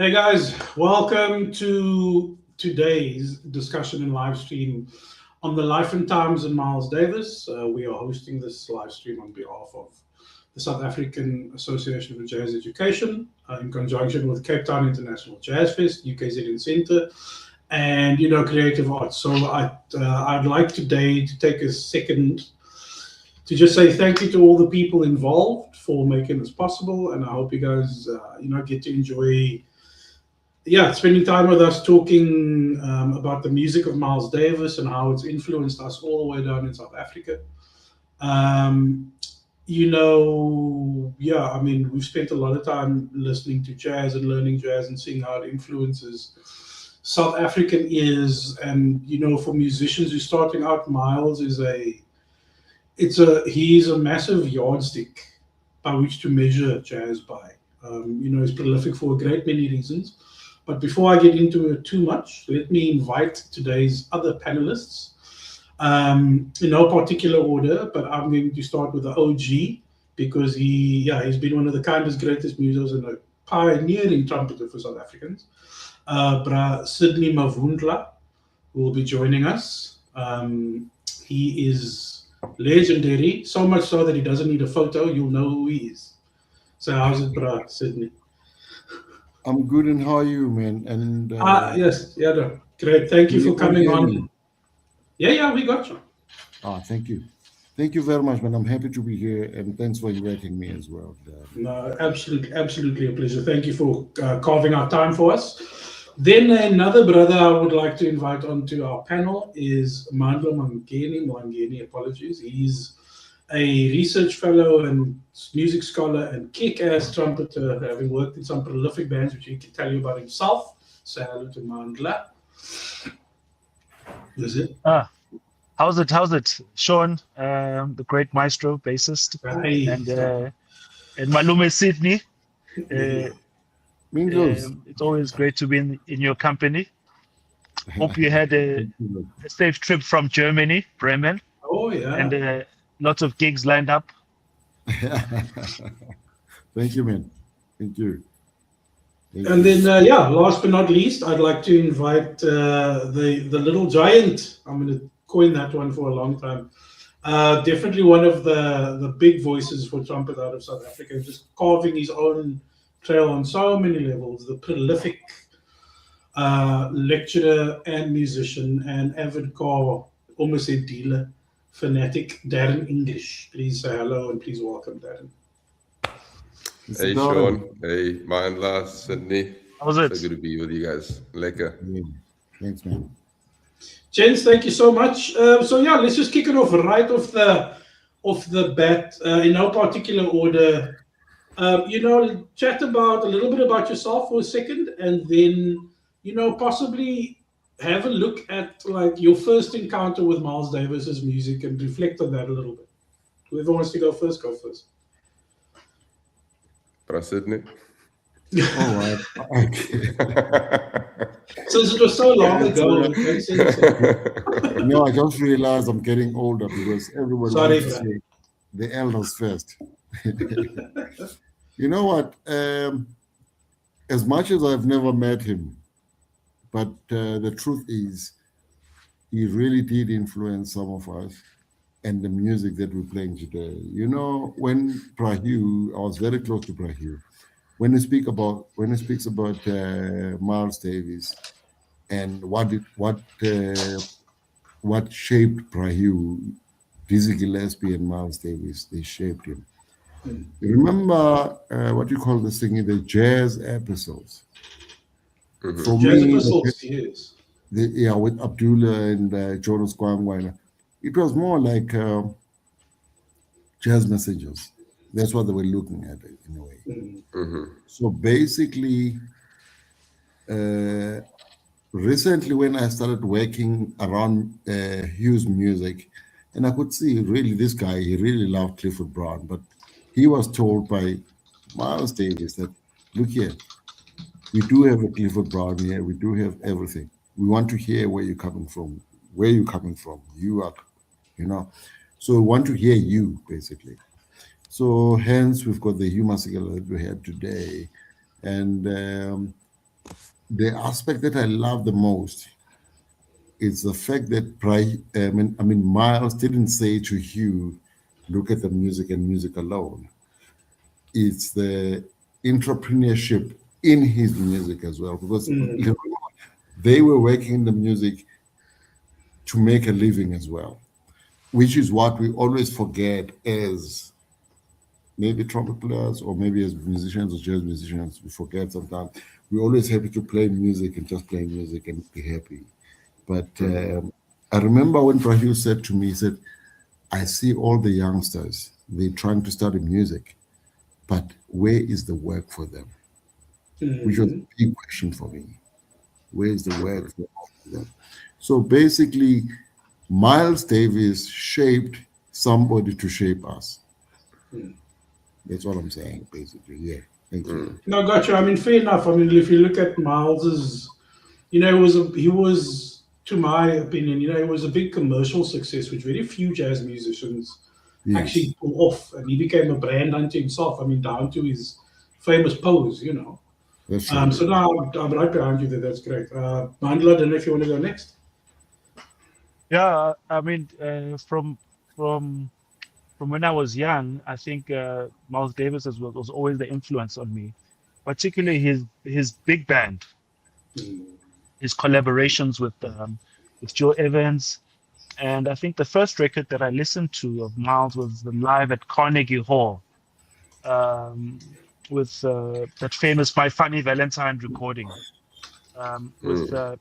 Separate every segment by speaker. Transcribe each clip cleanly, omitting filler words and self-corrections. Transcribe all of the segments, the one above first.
Speaker 1: Hey guys, welcome to today's discussion and live stream on the life and times of Miles Davis. We are hosting this live stream on behalf of the South African Association for Jazz Education in conjunction with Cape Town International Jazz Fest, UKZN Centre, and Creative Arts. So I'd like today to take a second to just say thank you to all the people involved for making this possible, and I hope you guys get to enjoy spending time with us talking about the music of Miles Davis and how it's influenced us all the way down in South Africa. Um, I mean, we've spent a lot of time listening to jazz and learning jazz and seeing how it influences South African ears. And for musicians who's starting out, Miles is he's a massive yardstick by which to measure jazz by. He's prolific for a great many reasons. But before I get into it too much, let me invite today's other panelists in no particular order, but I'm going to start with the OG because he's been one of the kindest, greatest musos and a pioneering trumpeter for South Africans. Bra Sydney Mavundla will be joining us. He is legendary, so much so that he doesn't need a photo. You'll know who he is. So how's it, Bra Sydney?
Speaker 2: I'm good, and how are you, man? And
Speaker 1: Yes, yeah, no. Great. Thank you for coming on. Yeah, we got you.
Speaker 2: Thank you. Thank you very much, man. I'm happy to be here, and thanks for inviting me as well.
Speaker 1: No, absolutely a pleasure. Thank you for carving out time for us. Then another brother I would like to invite onto our panel is Mandla Mwangeni, apologies. He's a research fellow and music scholar and kick-ass trumpeter, having worked in some prolific bands, which he can tell you about himself. Say hello to Mandla. Is it?
Speaker 3: How's it? Sean, the great maestro, bassist, and Malume Sydney. It's always great to be in your company. Hope you had a safe trip from Germany, Bremen.
Speaker 1: Oh, yeah.
Speaker 3: And lots of gigs lined up.
Speaker 2: Thank you, man. Thank you.
Speaker 1: And then, last but not least, I'd like to invite the little giant. I'm going to coin that one for a long time. Definitely one of the big voices for trumpet out of South Africa, just carving his own trail on so many levels. The prolific lecturer and musician and avid car, almost a dealer, fanatic, Darren English. Please say hello and please welcome Darren.
Speaker 4: Hey Sean, hey Mandla, Sydney.
Speaker 3: How's it?
Speaker 4: So good to be with you guys. Lekker.
Speaker 2: Yeah. Thanks, man.
Speaker 1: Gents, thank you so much. Let's just kick it off right off the bat in no particular order. Chat about a little bit about yourself for a second, and then possibly have a look at like your first encounter with Miles Davis's music and reflect on that a little bit. Whoever wants to go first, go first.
Speaker 4: Sydney.
Speaker 2: All right. Okay.
Speaker 1: Since it was so long ago.
Speaker 2: No, I just realized I'm getting older because everyone wants to say the elders first. You know what? As much as I've never met him, but the truth is, he really did influence some of us and the music that we're playing today. When Prahu, I was very close to Prahu. When he speaks about Miles Davis and what shaped Prahu, Dizzy Gillespie and Miles Davis, they shaped him. You remember what you call this thing, the jazz episodes?
Speaker 4: Mm-hmm.
Speaker 2: For
Speaker 1: jazz
Speaker 2: me,
Speaker 1: episodes, yes.
Speaker 2: With Abdullah and Jonas Kwangwana, it was more like jazz messages. That's what they were looking at it, in a way.
Speaker 4: Mm-hmm.
Speaker 2: So basically, recently when I started working around Hugh's music, and I could see really this guy, he really loved Clifford Brown, but he was told by Miles Davis that, look here, we do have a Clifford Brown here, we do have everything. We want to hear where you're coming from. You are, so we want to hear you, basically. So hence we've got the Hugh Masekela that we had today. And the aspect that I love the most is the fact that Miles didn't say to Hugh, look at the music and music alone. It's the entrepreneurship in his music as well, because they were working in the music to make a living as well, which is what we always forget as maybe trumpet players or maybe as musicians or jazz musicians. We forget sometimes. We're always happy to play music and just play music and be happy. But I remember when Rahul said to me, he said, I see all the youngsters, they're trying to study music, but where is the work for them? Which was a big question for me. Where is the work for them? So basically, Miles Davis shaped somebody to shape us. That's what I'm saying, basically. Yeah. Thank you.
Speaker 1: No, got you. I mean, fair enough. I mean, if you look at Miles's, he was, to my opinion, it was a big commercial success, which very few jazz musicians actually pull off. And he became a brand unto himself. I mean, down to his famous pose,
Speaker 2: That's right.
Speaker 1: So now I'm right behind you there. That's great. Mandela, I don't know if you want to go next.
Speaker 3: Yeah, I mean, from when I was young, I think Miles Davis was always the influence on me, particularly his big band, his collaborations with Joe Evans, and I think the first record that I listened to of Miles was the live at Carnegie Hall, with that famous "My Funny Valentine" recording.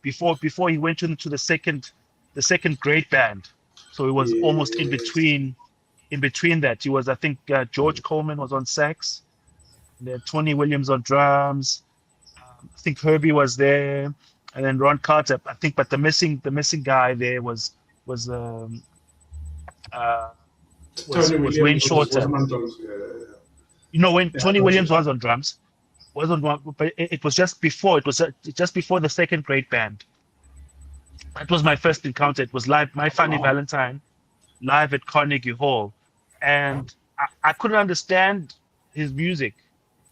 Speaker 3: Before he went into the second great band, so it was almost in between. In between that, he was, I think, George Coleman was on sax, and then Tony Williams on drums. I think Herbie was there, and then Ron Carter. I think, but the missing guy there was
Speaker 1: Tony
Speaker 3: Wayne
Speaker 1: Williams
Speaker 3: Shorter.
Speaker 1: wasn't on drums.
Speaker 3: When Tony Williams was on drums, but it was just before. It was just before the second great band. That was my first encounter. It was live, My Funny Valentine, live at Carnegie Hall, and I couldn't understand his music,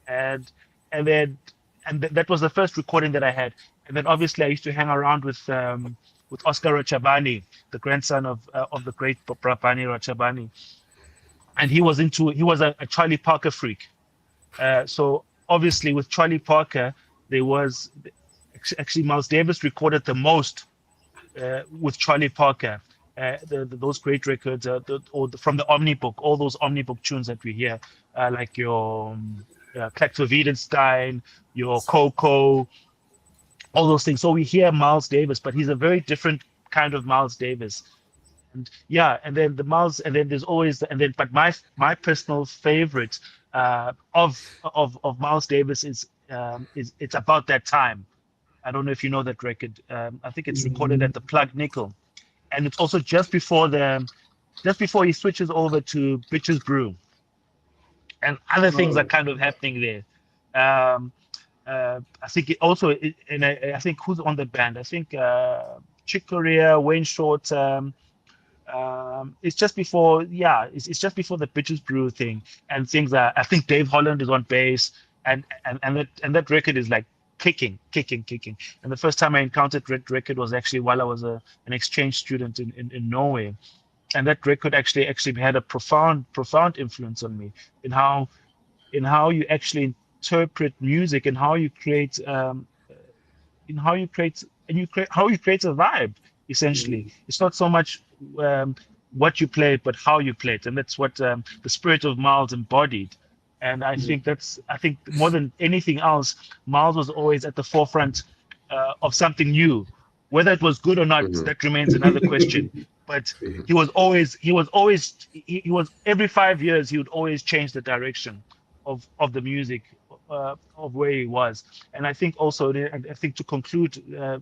Speaker 3: and that was the first recording that I had. And then obviously I used to hang around with Oscar Rachabani, the grandson of the great Prabhani Rachabani, and he was a Charlie Parker freak. So obviously with Charlie Parker, there was actually Miles Davis recorded the most with Charlie Parker. Those great records, from the Omnibook, all those Omnibook tunes that we hear, like your Klektor Wiedenstein, your Coco, all those things. So we hear Miles Davis, but he's a very different kind of Miles Davis. And then there's always, but my personal favorite of Miles Davis is it's About That Time. I don't know if you know that record. I think it's recorded at the Plug Nickel. And it's also just before he switches over to Bitches Brew, and other things are kind of happening there. I think I think who's on the band? I think Chick Corea, Wayne Short. It's just before, it's just before the Bitches Brew thing, and things are. I think Dave Holland is on bass, and that record is like kicking. And the first time I encountered that record was actually while I was an exchange student in Norway, and that record actually had a profound influence on me in how you actually interpret music and how you create how you create a vibe. Essentially, it's not so much what you play, but how you play it, and that's what the spirit of Miles embodied. And I think more than anything else, Miles was always at the forefront of something new. Whether it was good or not, that remains another question. But he was every 5 years he would always change the direction of the music, of where he was. And I think also, I think to conclude,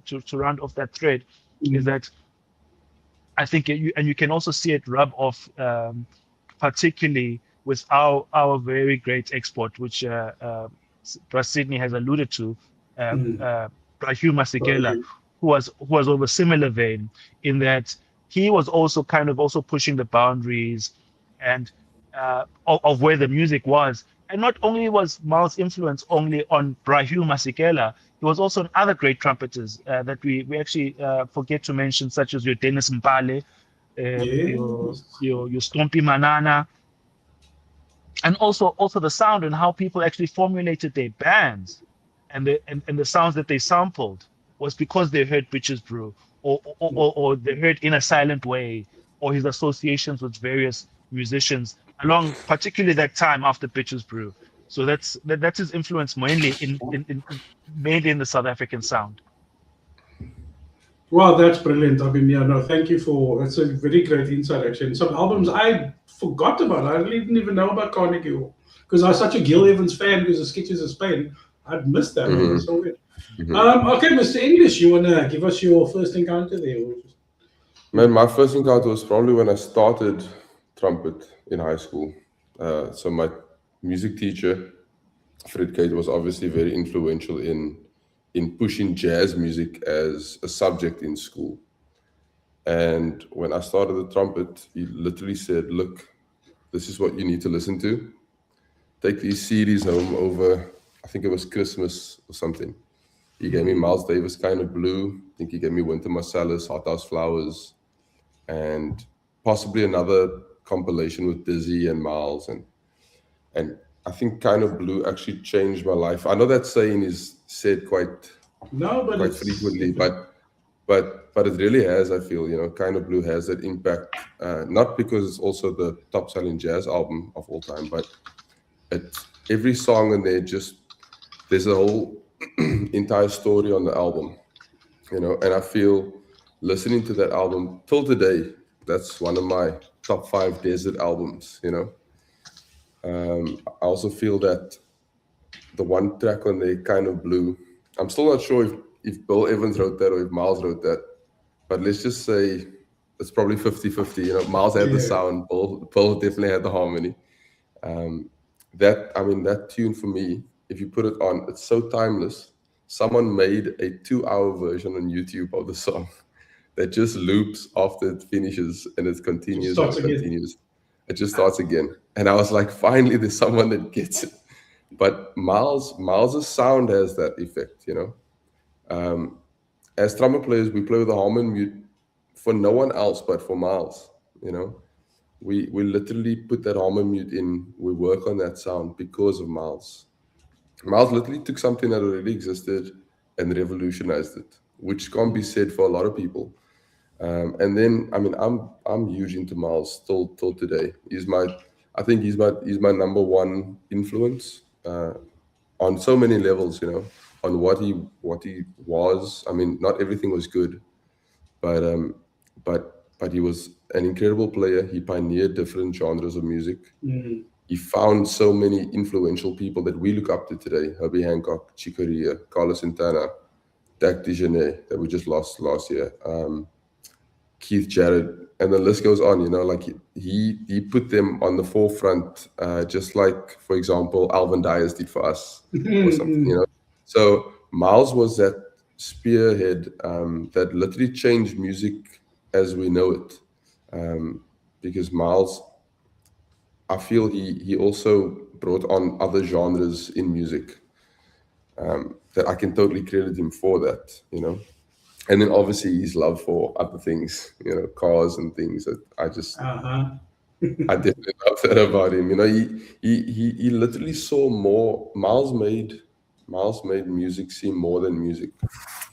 Speaker 3: to round off that thread, is that I think you can also see it rub off, particularly with our very great export, which Bras Sydney has alluded to, Hugh Masekela, who was of a similar vein, in that he was also pushing the boundaries and of where the music was, And not only was Miles' influence only on Brahu Masekela, he was also on other great trumpeters that we actually forget to mention, such as your Dennis Mpale,
Speaker 1: Yes.
Speaker 3: your Stompy Manana, and also the sound and how people actually formulated their bands and the sounds that they sampled was because they heard Bitches Brew or they heard In a Silent Way or his associations with various musicians along particularly that time after Bitches Brew. So that's his influence mainly mainly in the South African sound.
Speaker 1: Wow, that's brilliant. I mean, yeah, no, thank you that's a very great insight, actually. And some albums I forgot about. I really didn't even know about Carnegie Hall because I was such a Gil Evans fan because of Sketches of Spain. I'd missed that, man. That's so weird. Okay, Mr. English, you want to give us your first encounter there?
Speaker 4: Man, my first encounter was probably when I started trumpet in high school. So my music teacher, Fred Kate, was obviously very influential in pushing jazz music as a subject in school. And when I started the trumpet, he literally said, "Look, this is what you need to listen to. Take these CDs home over, I think it was Christmas or something." He gave me Miles Davis Kind of Blue. I think he gave me Winter Marsalis, Hothouse Flowers, and possibly another compilation with Dizzy and Miles. And I think Kind of Blue actually changed my life. I know that saying is said quite frequently, but it really has. I feel, Kind of Blue has that impact. Not because it's also the top-selling jazz album of all time, but every song in there there's a whole entire story on the album, And I feel listening to that album till today, that's one of my top 5 desert albums. I also feel that the one track on there, Kind of Blue, I'm still not sure if Bill Evans wrote that or if Miles wrote that, but let's just say it's probably 50-50. Miles had the sound, Bill definitely had the harmony. That tune for me, if you put it on, it's so timeless. Someone made a 2-hour version on YouTube of the song that just loops after it finishes and it continues and it continues. It just starts again. And I was like, finally, there's someone that gets it. But Miles's sound has that effect, As trumpet players, we play with a harmony mute for no one else but for Miles, We literally put that harmony mute in. We work on that sound because of Miles. Miles literally took something that already existed and revolutionized it, which can't be said for a lot of people. And then, I'm huge into Miles till today. I think he's my number one influence on so many levels. On what he was. Not everything was good, but he was an incredible player. He pioneered different genres of music. He found so many influential people that we look up to today: Herbie Hancock, Chick Corea, Carlos Santana, Dak DeJohnette that we just lost last year. Keith Jarrett, and the list goes on. Like he put them on the forefront, just like, for example, Alvin Dyers did for us, or something. So Miles was that spearhead that literally changed music as we know it. Because Miles, I feel he also brought on other genres in music that I can totally credit him for that. And then obviously his love for other things, cars and things that I just, I definitely love that about him. He literally saw more. Miles made music seem more than music,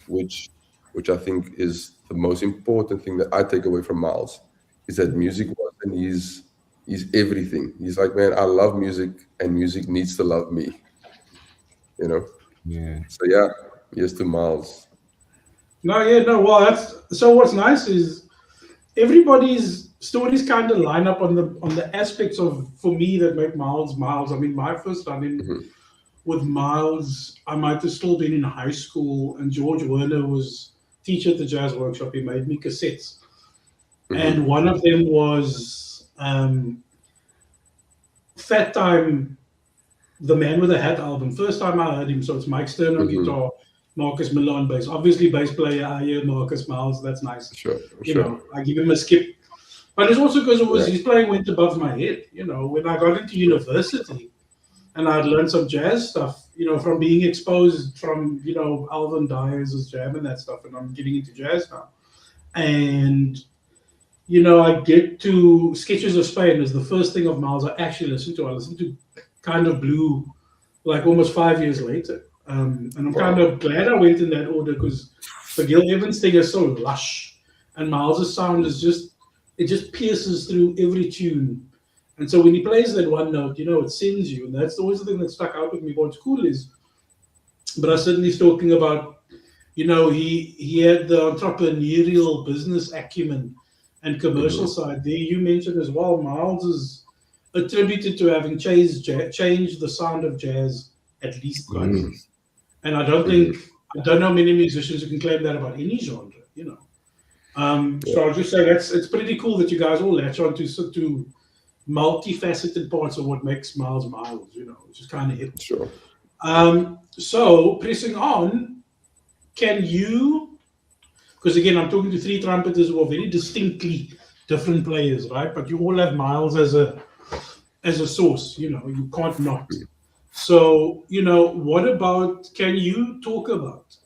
Speaker 4: which I think is the most important thing that I take away from Miles, is that music wasn't his everything. He's like, man, I love music and music needs to love me.
Speaker 2: Yeah.
Speaker 4: So yeah, yes to Miles.
Speaker 1: Well, so. What's nice is everybody's stories kind of line up on the aspects of, for me, that make Miles. My first run-in with Miles, I might have still been in high school, and George Werner was teacher at the jazz workshop. He made me cassettes, and one of them was Fat Time, the Man with a Hat album. First time I heard him, so it's Mike Stern on guitar, Marcus Miller on bass. Obviously, bass player, I hear Marcus Miles. That's nice.
Speaker 4: Sure.
Speaker 1: I give him a skip. But it's also because he's playing went above my head. When I got into university, and I'd learned some jazz stuff, from being exposed from, Alvin Dyer's jam and that stuff, and I'm getting into jazz now. And, I get to Sketches of Spain as the first thing of Miles I actually listened to. I listened to Kind of Blue like almost 5 years later. And I'm kind of glad I went in that order because the Gil Evans thing is so lush, and Miles's sound is just pierces through every tune. And so when he plays that one note, it sends you. And that's always the thing that stuck out with me. What's cool is, but I certainly talking about, he had the entrepreneurial business acumen and commercial side there. You mentioned as well, Miles is attributed to having changed the sound of jazz at least twice. And I don't know many musicians who can claim that about any genre, So I'll just say it's pretty cool that you guys all latch on to multifaceted parts of what makes Miles, which is kind of hip.
Speaker 4: Sure.
Speaker 1: So pressing on, can you, because again, I'm talking to three trumpeters who are very distinctly different players, right? But you all have Miles as a source, you can't not. So, what about, can you talk about,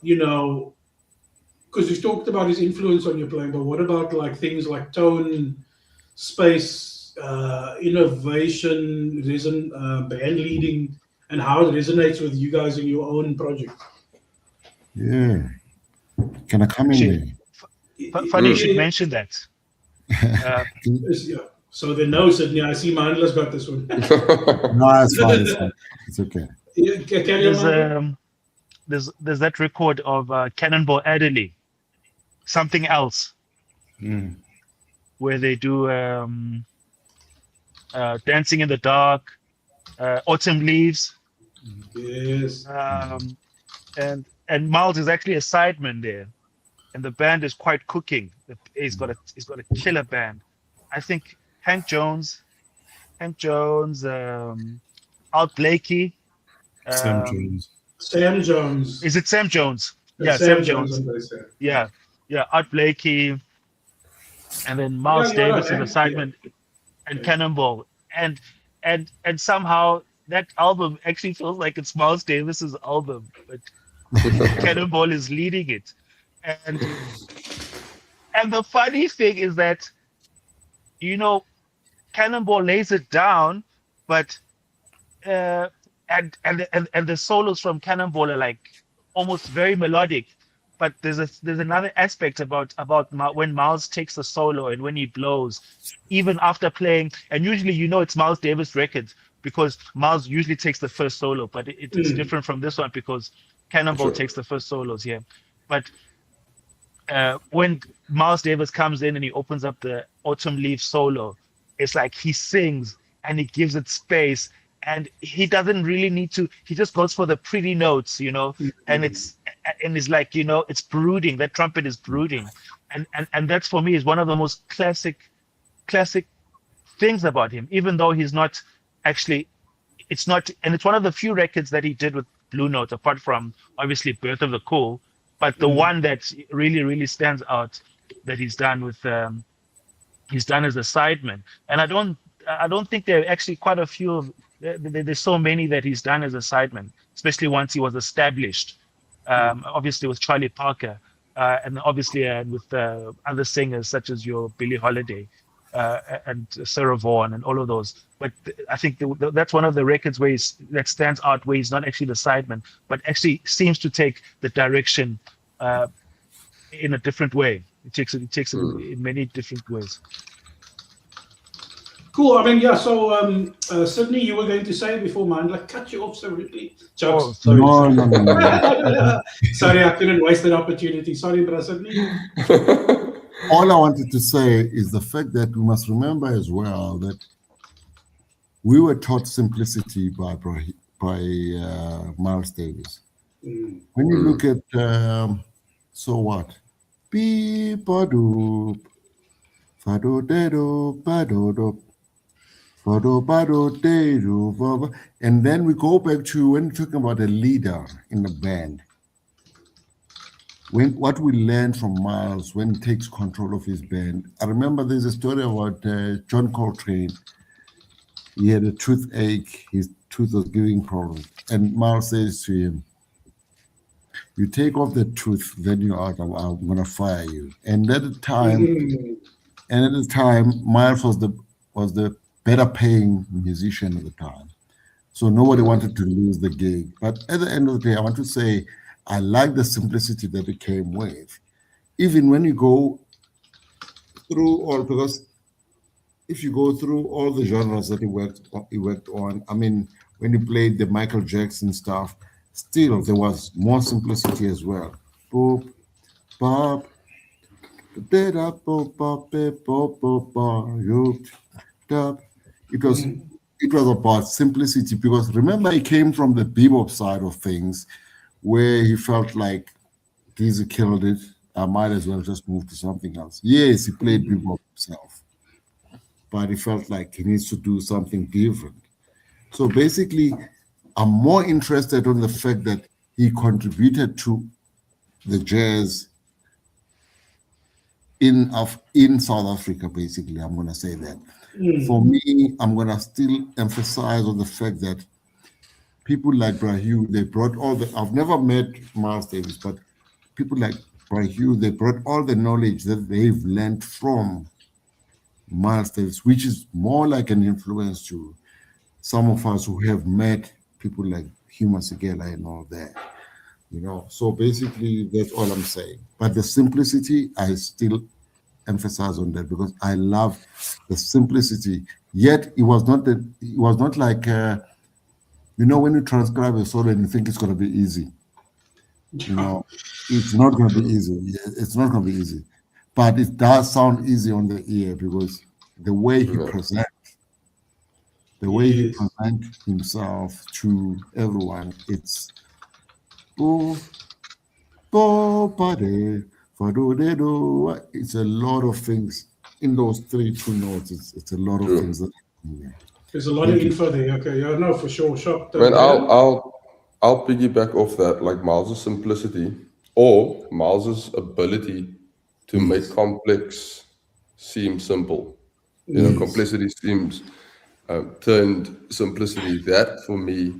Speaker 1: because you've talked about his influence on your playing, but what about like things like tone, space, innovation, band leading, and how it resonates with you guys in your own project?
Speaker 2: Yeah. Can I come in there?
Speaker 3: Funny you should mention that.
Speaker 1: Yeah. So they know, Sydney. I see Mandela's got this one.
Speaker 2: No, it's fine. It's okay.
Speaker 1: Yeah,
Speaker 3: there's that record of Cannonball Adderley, Something Else, where they do Dancing in the Dark, Autumn Leaves.
Speaker 1: Yes.
Speaker 3: And Miles is actually a sideman there, and the band is quite cooking. He's got a killer band. I think Hank Jones, Art Blakey,
Speaker 2: Sam Jones.
Speaker 1: Sam Jones.
Speaker 3: Is it Sam Jones?
Speaker 1: Yeah,
Speaker 3: Sam Jones. Yeah, Art Blakey, and then Miles Davis is a sideman, and Cannonball, and somehow that album actually feels like it's Miles Davis's album, but Cannonball is leading it, and the funny thing is that, Cannonball lays it down, but and the solos from Cannonball are like almost very melodic. But there's another aspect about when Miles takes the solo and when he blows, even after playing, and usually it's Miles Davis records because Miles usually takes the first solo, but it's different from this one because Cannonball takes the first solos here. But when Miles Davis comes in and he opens up the Autumn Leaf solo, it's like he sings and he gives it space, and he doesn't really need to. He just goes for the pretty notes, and it's like, it's brooding. That trumpet is brooding, and that's, for me, is one of the most classic things about him. Even though he's not actually, it's not, and it's one of the few records that he did with Blue Note, apart from obviously Birth of the Cool, but the one that really stands out that he's done with he's done as a sideman. And I don't think there are actually quite a few of, there's so many that he's done as a sideman, especially once he was established. Obviously with Charlie Parker, and obviously with other singers such as your Billie Holiday and Sarah Vaughan and all of those. But I think that's one of the records that stands out, where he's not actually the sideman, but actually seems to take the direction in a different way. It takes it in many different ways.
Speaker 1: Cool. I mean, yeah. So, Sydney, you were going to say before Mandela cut you off so rudely. Jokes.
Speaker 2: Sorry. No.
Speaker 1: Sorry, I couldn't waste that opportunity. Sorry, brother Sydney.
Speaker 2: All I wanted to say is the fact that we must remember as well that we were taught simplicity by Miles Davis. When you look at So What? Beep-a-doop, fa-do-de-do, ba-do-do, fa-do-ba-do-de-do, and then we go back to when talking about a leader in the band. What we learned from Miles when he takes control of his band. I remember there's a story about John Coltrane. He had a toothache. His tooth was giving problems. And Miles says to him, "You take off the tooth, then you're out. I'm going to fire you." And at the time, Miles was the better paying musician at the time. So nobody wanted to lose the gig. But at the end of the day, I want to say I like the simplicity that it came with. Even when you go through all, because if you go through all the genres that he worked on, I mean, when he played the Michael Jackson stuff, still there was more simplicity as well. Boop, bop, da-da, boop, bop, bip, bop, bop, bop, yoop, da. It was about simplicity, because remember, he came from the bebop side of things, where he felt like Dizzy killed it. I might as well just move to something else. Yes, he played bebop himself, but he felt like he needs to do something different. So basically, I'm more interested on the fact that he contributed to the jazz in South Africa. Basically, I'm going to say that. For me, I'm going to still emphasize on the fact that people like Brahu, they brought all the. I've never met Miles Davis, but people like Brahu, they brought all the knowledge that they've learned from Miles Davis, which is more like an influence to some of us who have met people like Hugh Masekela and all that. So basically that's all I'm saying. But the simplicity, I still emphasize on that, because I love the simplicity. Yet it was not like when you transcribe a solo and you think it's going to be easy. It's not going to be easy. It's not going to be easy, but it does sound easy on the ear, because the way he presents, he presents himself to everyone, it's it's a lot of things in those two notes. It's a lot of things.
Speaker 1: There's a lot of info there. Okay, yeah, no, for sure. Shop.
Speaker 4: Man, I'll piggyback off that, like Miles's simplicity or Miles's ability to make complex seem simple. Complexity seems turned simplicity. That for me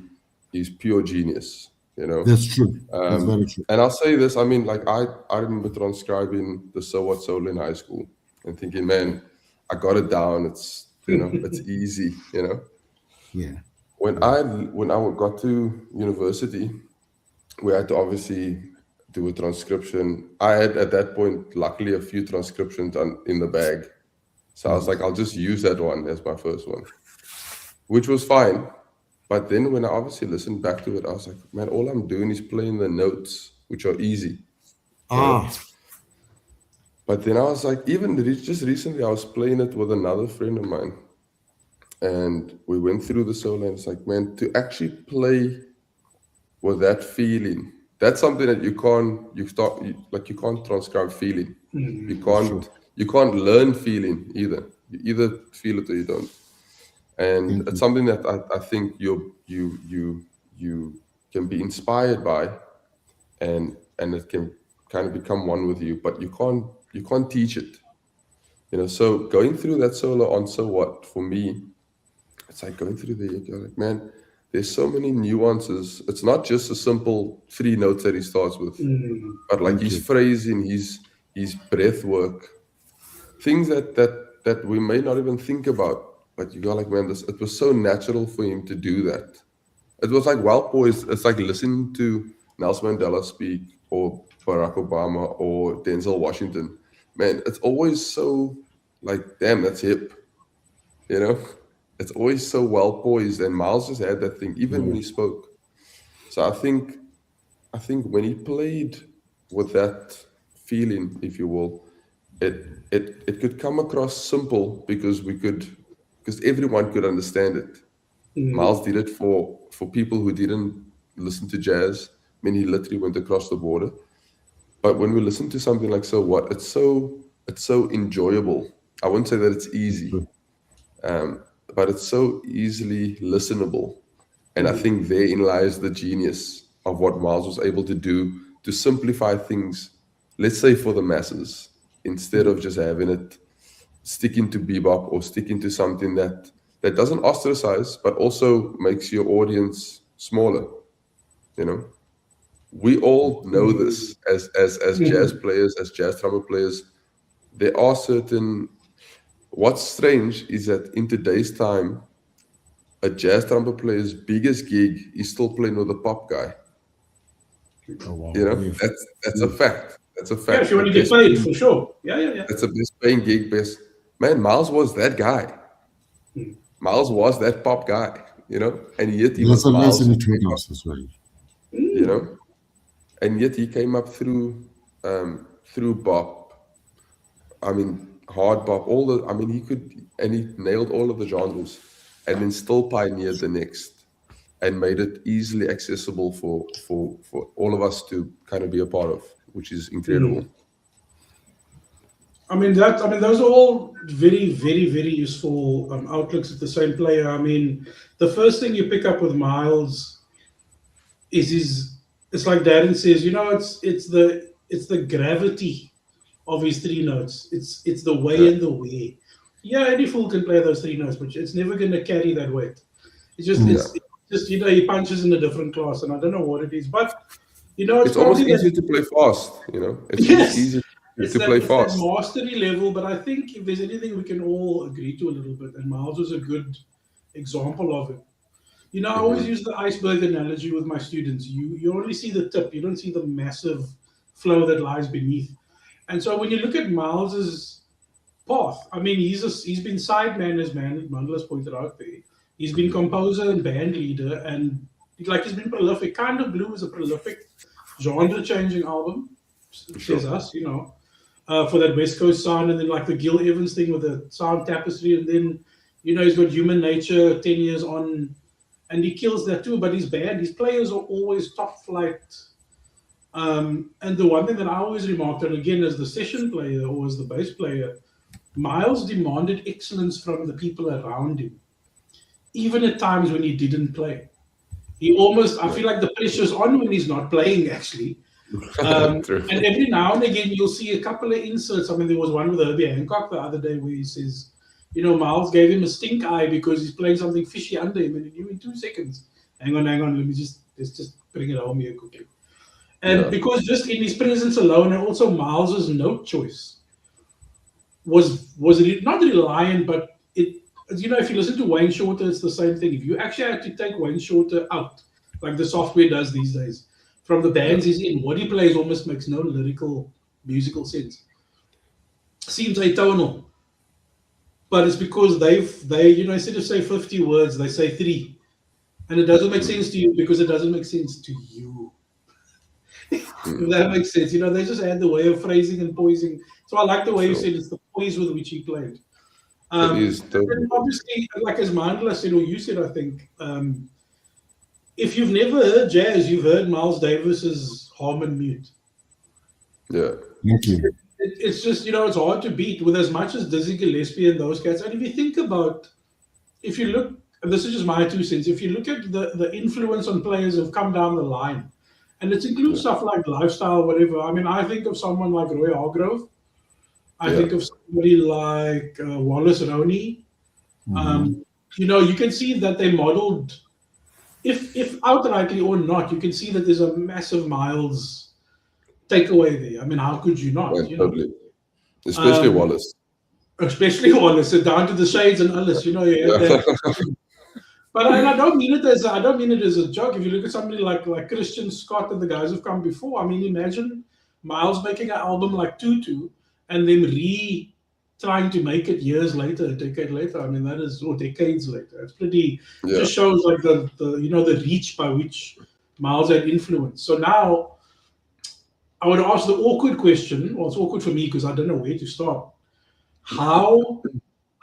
Speaker 4: is pure genius.
Speaker 2: That's true. That's very true.
Speaker 4: And I'll say this, I mean, like I remember transcribing the So What solo in high school and thinking, man, I got it down. It's it's easy.
Speaker 2: Yeah.
Speaker 4: When I got to university, we had to obviously do a transcription. I had at that point, luckily, a few transcriptions in the bag. So I was like, I'll just use that one as my first one, which was fine. But then when I obviously listened back to it, I was like, man, all I'm doing is playing the notes, which are easy. But then I was like, even just recently, I was playing it with another friend of mine. And we went through the solo, and it's like, man, to actually play with that feeling, that's something that you can't transcribe feeling. You can't learn feeling either. You either feel it or you don't. And it's something that I think you can be inspired by, and it can kind of become one with you, but you can't teach it. So going through that solo on So What, for me, it's like going through you're like, man, there's so many nuances. It's not just a simple 3 notes that he starts with, but like his phrasing, his breath work, things that we may not even think about. But you go like, man, it was so natural for him to do that. It was like well poised. It's like listening to Nelson Mandela speak, or Barack Obama, or Denzel Washington. Man, it's always so like, damn, that's hip. It's always so well poised. And Miles just had that thing, even when he spoke. So I think when he played with that feeling, if you will, it could come across simple because everyone could understand it. Miles did it for people who didn't listen to jazz. I mean, he literally went across the border. But when we listen to something like So What, it's so enjoyable. I wouldn't say that it's easy, but it's so easily listenable. And I think therein lies the genius of what Miles was able to do to simplify things, let's say for the masses, instead of just having it sticking to bebop or sticking to something that that doesn't ostracize, but also makes your audience smaller. You know, we all know this as jazz players, as jazz trumpet players. There are certain. What's strange is that in today's time, a jazz trumpet player's biggest gig is still playing with a pop guy.
Speaker 2: Oh, wow.
Speaker 4: You know, that's a fact. That's a fact.
Speaker 1: Yeah, if you want to get paid, for sure. Yeah.
Speaker 4: That's the best paying gig. Man, Miles was that guy. Miles was that pop guy, you know, and yet he was Miles.
Speaker 2: In the treehouse as well.
Speaker 4: You know, and yet he came up through bop. I mean, hard bop. He nailed all of the genres, and then still pioneered the next, and made it easily accessible for all of us to kind of be a part of, which is incredible.
Speaker 1: I mean, those are all very, very, very useful outlooks at the same player. I mean, the first thing you pick up with Miles is it's like Darren says, you know, it's the gravity of his three notes. It's the way and the way. Yeah, any fool can play those three notes, but it's never going to carry that weight. It's just you know, he punches in a different class, and I don't know what it is, but you know,
Speaker 4: it's almost easy to play fast. You know, it's easy to play fast.
Speaker 1: It's that mastery level, but I think if there's anything we can all agree to a little bit, and Miles was a good example of it. You know, I always use the iceberg analogy with my students. You only see the tip, you don't see the massive flow that lies beneath. And so when you look at Miles's path, I mean, he's been sideman, as Mandela's pointed out there. He's been composer and band leader, and he's been prolific. Kind of Blue is a prolific genre-changing album, says us, you know, for that West Coast sound, and then like the Gil Evans thing with the sound tapestry, and then, you know, he's got Human Nature 10 years on, and he kills that too, but his band, his players are always top flight. And the one thing that I always remarked on, again, as the session player or as the bass player, Miles demanded excellence from the people around him, even at times when he didn't play. He almost, I feel like the pressure's on when he's not playing, actually. And every now and again, you'll see a couple of inserts. I mean, there was one with Herbie Hancock the other day where he says, you know, Miles gave him a stink eye because he's playing something fishy under him, and he knew in 2 seconds. Hang on, let's just bring it home here quickly. And because just in his presence alone, and also Miles's note choice was not reliant, but it, you know, if you listen to Wayne Shorter, it's the same thing. If you actually had to take Wayne Shorter out, like the software does these days, from the bands he's in, what he plays almost makes no lyrical, musical sense. Seems atonal. But it's because they, you know, instead of say 50 words, they say 3. And it doesn't make sense to you because it doesn't make sense to you. If that makes sense. You know, they just add the way of phrasing and poising. So I like the way you said it's the poise with which he played.
Speaker 4: It is
Speaker 1: and obviously, like as Mandela said, or you said, I think, if you've never heard jazz, you've heard Miles Davis's Harmon Mute.
Speaker 4: Yeah.
Speaker 2: Thank you.
Speaker 1: It's just, you know, it's hard to beat with as much as Dizzy Gillespie and those cats. And if you think about, if you look, and this is just my 2 cents, if you look at the influence on players who've come down the line, and it includes stuff like lifestyle, whatever. I mean, I think of someone like Roy Hargrove. I think of somebody like Wallace Roney. You know, you can see that they modeled, if outrightly or not, you can see that there's a massive Miles takeaway there. I mean, how could you not?
Speaker 4: Yeah,
Speaker 1: you
Speaker 4: totally. Especially Wallace.
Speaker 1: Especially Wallace, so down to the shades and Alice, you know. But I don't mean it as a joke. If you look at somebody like Christian Scott and the guys who've come before, I mean, imagine Miles making an album like Tutu and then trying to make it years later, a decade later. I mean, that is, or decades later. It's pretty. Just shows like the you know, the reach by which Miles had influence. So now, I would ask the awkward question. Well, it's awkward for me because I don't know where to start. How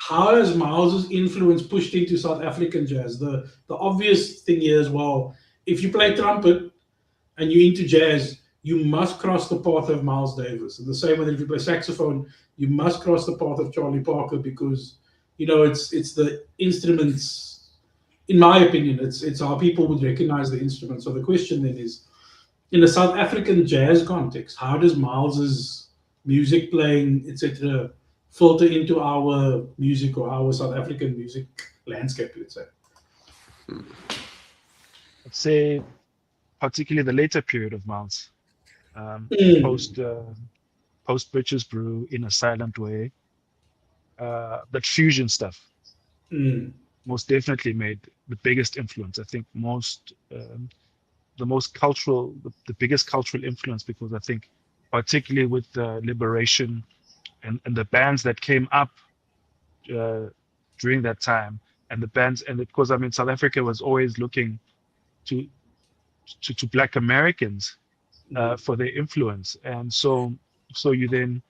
Speaker 1: has Miles's influence pushed into South African jazz? The obvious thing here as well, if you play trumpet and you're into jazz, you must cross the path of Miles Davis. And the same way that if you play saxophone, you must cross the path of Charlie Parker because, you know, it's the instruments, in my opinion, it's how people would recognize the instrument. So the question then is, in a South African jazz context, how does Miles's music playing, etc., filter into our music or our South African music landscape, let's say.
Speaker 3: I'd say particularly the later period of Miles, post Bridges Brew, In a Silent Way, that fusion stuff most definitely made the biggest influence. I think the most cultural, the biggest cultural influence, because I think particularly with Liberation and the bands that came up during that time, and the bands, and because I mean South Africa was always looking to Black Americans for their influence, and so you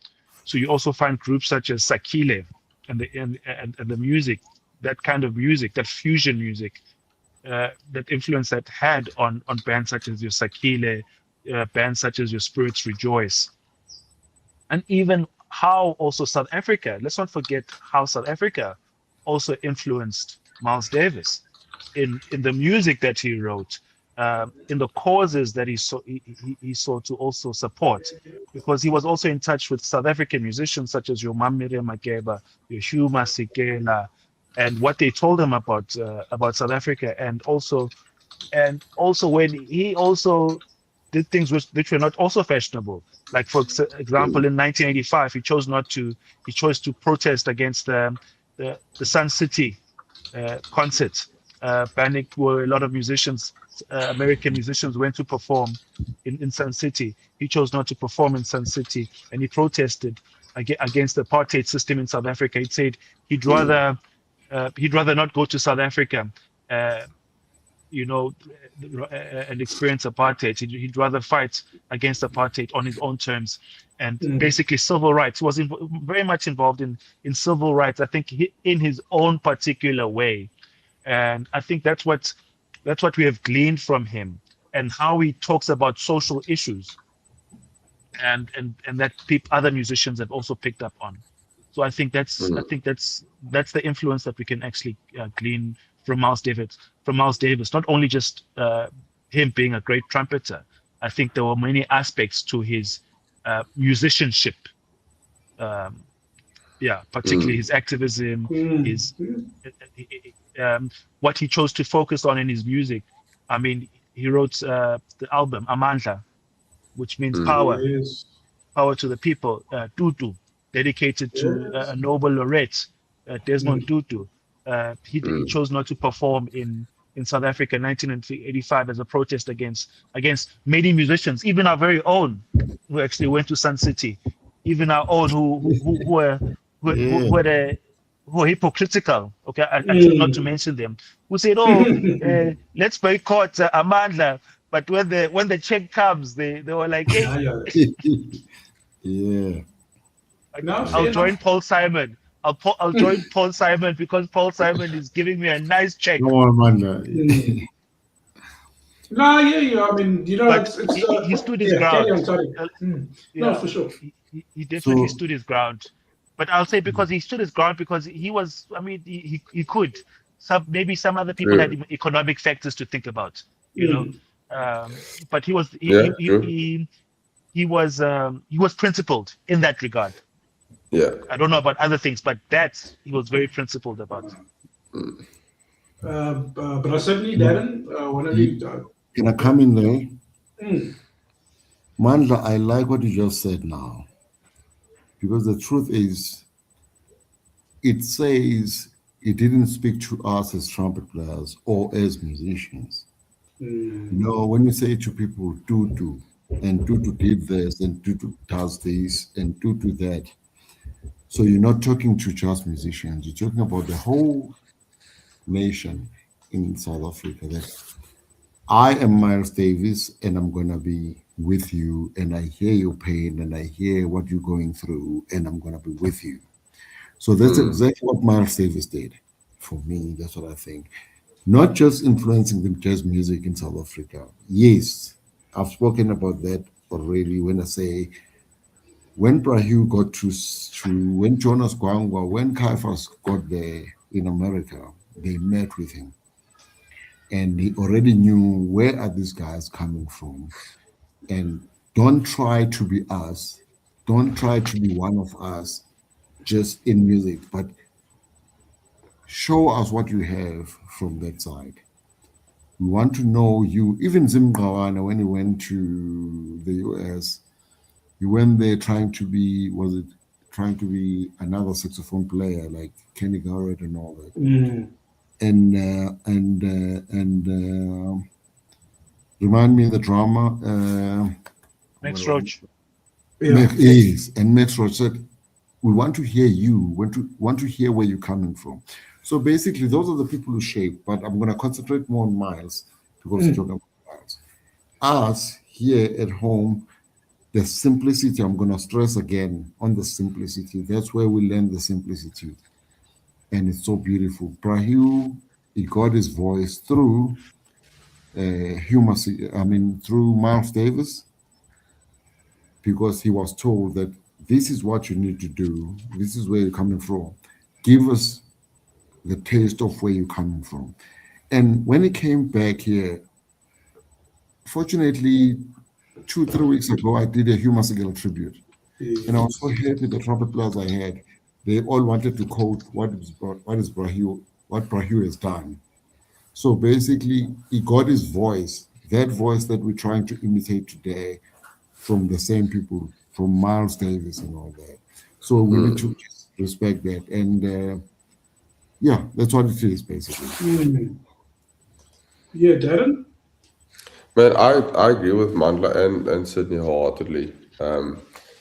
Speaker 3: also find groups such as Sakile and the music, that kind of music, that fusion music, that influence that had on bands such as your Sakile, bands such as your Spirits Rejoice, and even how also South Africa. Let's not forget how South Africa also influenced Miles Davis in the music that he wrote, in the causes that he saw to also support, because he was also in touch with South African musicians such as your Mamire Makeba, your Hugh Masekela, and what they told him about South Africa, and also when he also did things which were not also fashionable. Like for example, in 1985, he chose to protest against the Sun City concert, banning where a lot of musicians, American musicians, went to perform in Sun City. He chose not to perform in Sun City, and he protested against the apartheid system in South Africa. He said he'd rather not go to South Africa, and experience apartheid. He'd rather fight against apartheid on his own terms, and basically civil rights. He was very much involved in civil rights, I think, in his own particular way. And I think that's what we have gleaned from him, and how he talks about social issues, and that other musicians have also picked up on. So I think that's the influence that we can actually glean from Miles Davis. Not only just him being a great trumpeter. I think there were many aspects to his musicianship. Particularly his activism, his what he chose to focus on in his music. I mean, he wrote the album Amandla, which means power, power to the people. Tutu, dedicated to a Nobel laureate, Desmond Tutu. He chose not to perform in South Africa in 1985 as a protest against many musicians, even our very own, who actually went to Sun City, even our own who were hypocritical. Okay, actually not to mention them, who said, let's boycott Amandla, but when the check comes, they were like, hey, I'll join Paul Simon. I'll join Paul Simon because Paul Simon is giving me a nice check.
Speaker 2: No one, man.
Speaker 1: No, I mean,
Speaker 3: he stood his ground.
Speaker 1: No, for sure.
Speaker 3: He definitely stood his ground. But I'll say because he stood his ground because he was. I mean, he could. Maybe some other people had economic factors to think about, but he was he was principled in that regard.
Speaker 4: Yeah.
Speaker 3: I don't know about other things, but that he was very principled about.
Speaker 1: But certainly, Darren, whenever you
Speaker 2: can I come in there? Mandla, I like what you just said now, because the truth is, it says he didn't speak to us as trumpet players or as musicians. No, when you say to people, Tutu, and Tutu did this, and Tutu does this, and Tutu that. So you're not talking to just musicians, you're talking about the whole nation in South Africa. That I am Miles Davis, and I'm going to be with you, and I hear your pain, and I hear what you're going through, and I'm going to be with you. So that's exactly what Miles Davis did. For me, that's what I think. Not just influencing the jazz music in South Africa. Yes, I've spoken about that already when I say, when Brahu got when Jonas Gwangwa, when Caiaphas got there in America, they met with him. And he already knew, where are these guys coming from? And don't try to be us. Don't try to be one of us just in music, but show us what you have from that side. We want to know you. Even Zimgawana, when he went to the US, he went there trying to be, was it trying to be another saxophone player like Kenny Garrett and all that. And remind me of the drama.
Speaker 3: Next Roach.
Speaker 2: Yes, and Max Roach said, we want to hear you, want to hear where you're coming from. So basically, those are the people who shape, but I'm going to concentrate more on Miles because we're talking about Miles. Us here at home, the simplicity, I'm going to stress again on the simplicity. That's where we learn the simplicity. And it's so beautiful. Brahu, he got his voice through through Miles Davis, because he was told that this is what you need to do. This is where you're coming from. Give us the taste of where you're coming from. And when he came back here, fortunately, 2-3 weeks ago, I did a Hugh Masekela tribute. And I was so happy the trumpet players I had, they all wanted to quote what Brahu has done. So basically, he got his voice, that voice that we're trying to imitate today, from the same people, from Miles Davis and all that. So we need to respect that. And yeah, that's what it is, basically.
Speaker 1: Yeah, Darren?
Speaker 4: Man, I agree with Mandla and Sydney wholeheartedly. I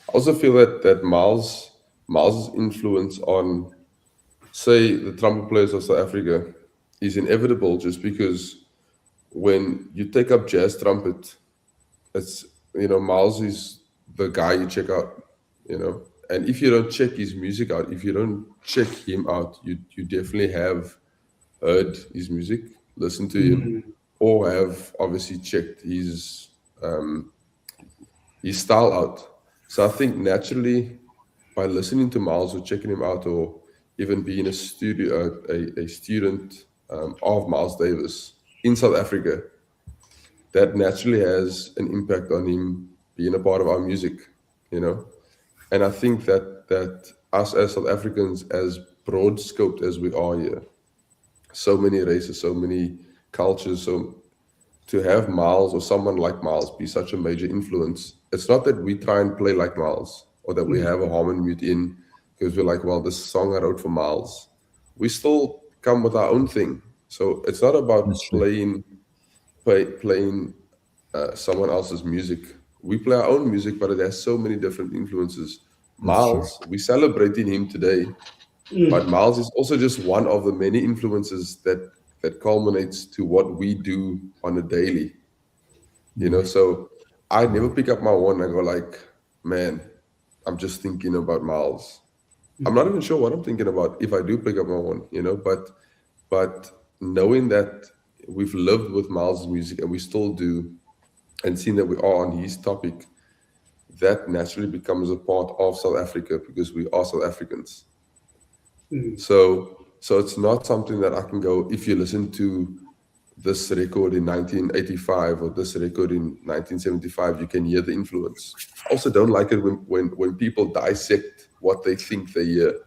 Speaker 4: also feel that Miles's influence on, say, the trumpet players of South Africa is inevitable, just because when you take up jazz trumpet, it's, Miles is the guy you check out, and if you don't check his music out, if you don't check him out, you definitely have heard his music, listened to him, or have obviously checked his style out. So I think naturally, by listening to Miles or checking him out, or even being a student of Miles Davis in South Africa, that naturally has an impact on him being a part of our music, And I think that us as South Africans, as broad scoped as we are here, so many races, so many cultures, so to have Miles or someone like Miles be such a major influence, it's not that we try and play like Miles or that we have a harmony mute in because we're like, well, this song I wrote for Miles. We still come with our own thing. So it's not about playing someone else's music. We play our own music, but it has so many different influences. Miles, we're celebrating him today, but Miles is also just one of the many influences that culminates to what we do on a daily. So I never pick up my horn and go like, man, I'm just thinking about Miles. I'm not even sure what I'm thinking about if I do pick up my horn, but knowing that we've lived with Miles' music and we still do, and seeing that we are on his topic, that naturally becomes a part of South Africa because we are South Africans. So it's not something that I can go, if you listen to this record in 1985 or this record in 1975, you can hear the influence. I also don't like it when people dissect what they think they hear,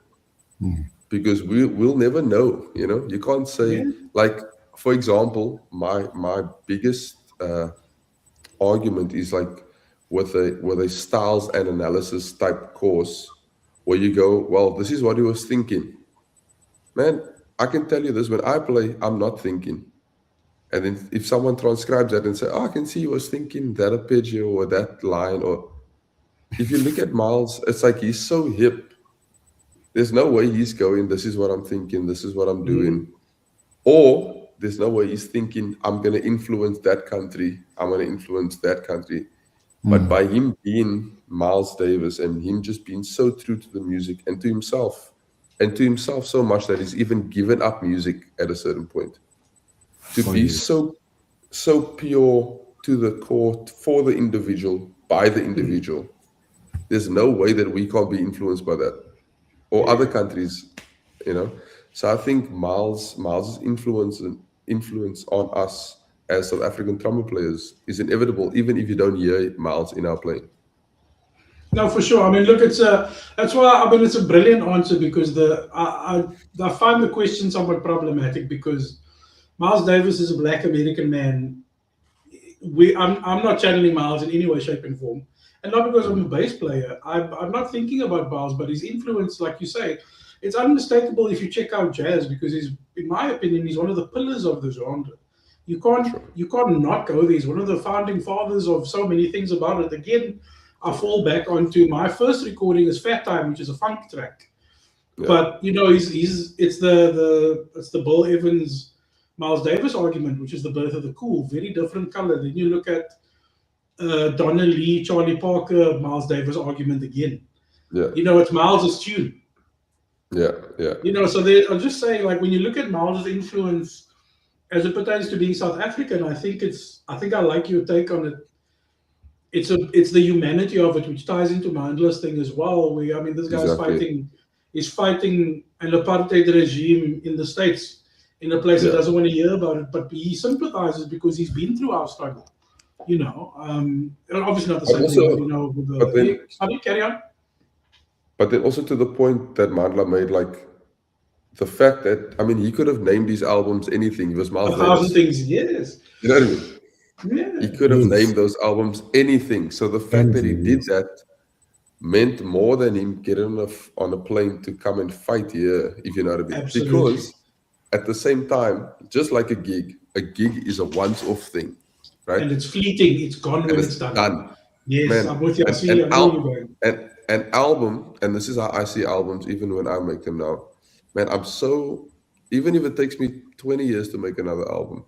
Speaker 4: because we'll never know. You can't say, like, for example, my biggest argument is like with a styles and analysis type course where you go, well, this is what he was thinking. Man, I can tell you this, when I play, I'm not thinking. And then if someone transcribes that and say, oh, I can see he was thinking that arpeggio or that line, or if you look at Miles, it's like he's so hip. There's no way he's going, this is what I'm thinking, this is what I'm doing. Or there's no way he's thinking, I'm going to influence that country, I'm going to influence that country. But by him being Miles Davis and him just being so true to the music and to himself so much that he's even given up music at a certain point, to be so pure to the core for the individual, by the individual. There's no way that we can't be influenced by that, or other countries, So I think Miles' influence on us as South African trumpet players is inevitable, even if you don't hear Miles in our playing.
Speaker 1: No, for sure. I mean, look, that's why I mean it's a brilliant answer because I find the question somewhat problematic because Miles Davis is a Black American man. I'm not channeling Miles in any way, shape, and form, and not because I'm a bass player. I'm not thinking about Miles, but his influence, like you say, it's unmistakable if you check out jazz because in my opinion, he's one of the pillars of the genre. You can't not go there. He's one of the founding fathers of so many things about it. Again, I fall back onto my first recording is Fat Time, which is a funk track.
Speaker 4: Yeah.
Speaker 1: But you know, it's the Bill Evans Miles Davis argument, which is the birth of the cool. Very different color. Then you look at Donna Lee, Charlie Parker, Miles Davis argument again.
Speaker 4: Yeah.
Speaker 1: You know, it's Miles's tune.
Speaker 4: Yeah. Yeah.
Speaker 1: You know, so I'm just saying, like when you look at Miles's influence as it pertains to being South African, I think I like your take on it. It's the humanity of it, which ties into Mandela's thing as well. I mean, this guy's fighting an apartheid regime in the States, in a place that doesn't want to hear about it, but he sympathizes because he's been through our struggle. You know, obviously not the same thing, but, you know, carry on.
Speaker 4: But then also to the point that Mandela made, like the fact that, I mean, he could have named his albums anything. He was Miles Davis.
Speaker 1: 1,000 things, yes.
Speaker 4: You know what I mean?
Speaker 1: Yeah.
Speaker 4: He could have named those albums anything. So the fact that he did that meant more than him getting on a plane to come and fight here, if you know what I mean.
Speaker 1: Absolutely.
Speaker 4: Because at the same time, just like a gig is a once-off thing, right?
Speaker 1: And it's fleeting. It's gone when it's done. Yes,
Speaker 4: Man,
Speaker 1: I'm with you. I see you. I know you're going.
Speaker 4: An album, and this is how I see albums, even when I make them now. Man, even if it takes me 20 years to make another album,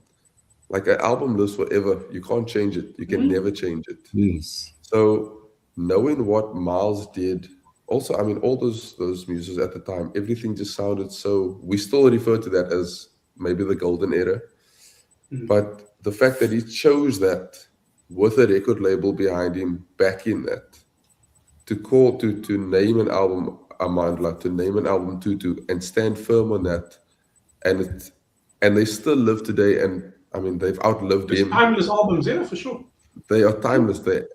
Speaker 4: like an album lives forever. You can't change it. You can never change it.
Speaker 2: Yes.
Speaker 4: So knowing what Miles did, also, I mean, all those musicians at the time, everything just sounded so. We still refer to that as maybe the golden era, but the fact that he chose that with a record label behind him, backing that, to name an album Amandla, to name an album Tutu, and stand firm on that, and they still live today. And I mean, they've outlived him.
Speaker 1: Timeless albums, yeah, for sure.
Speaker 4: They are timeless there,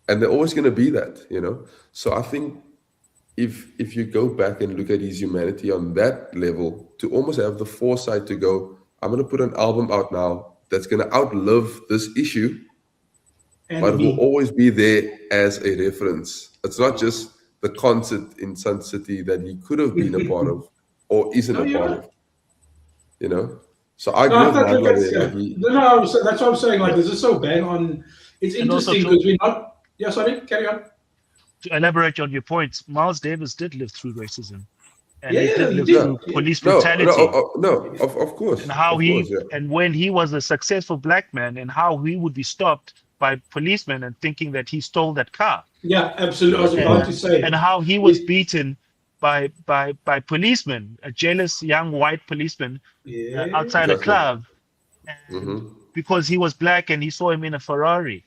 Speaker 4: and they're always going to be that, you know. So I think if you go back and look at his humanity on that level, to almost have the foresight to go, I'm going to put an album out now that's going to outlive this issue, but will always be there as a reference. It's not just the concert in Sun City that he could have been a part of or isn't a part of, you know. So I agree with
Speaker 1: that's what I'm saying. Like, this is so bang on. It's interesting because we're not. Yeah, sorry, carry on.
Speaker 3: To elaborate on your points, Miles Davis did live through racism, and he did live through police brutality.
Speaker 4: Of course.
Speaker 3: And how and when he was a successful black man, and how he would be stopped by policemen and thinking that he stole that car.
Speaker 1: Yeah, absolutely. I was about to say.
Speaker 3: And how he was beaten by policemen, a jealous young white policeman outside a club, because he was black and he saw him in a Ferrari.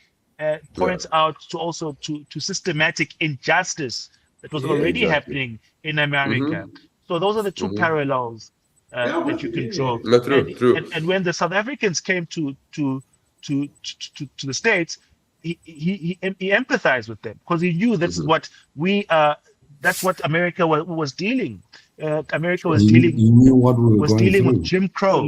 Speaker 3: Points out to systematic injustice that was already happening in America. So those are the two parallels that you can draw.
Speaker 4: True.
Speaker 3: And when the South Africans came to the States, he empathized with them because he knew this is what that's what America was dealing. America was dealing with Jim Crow,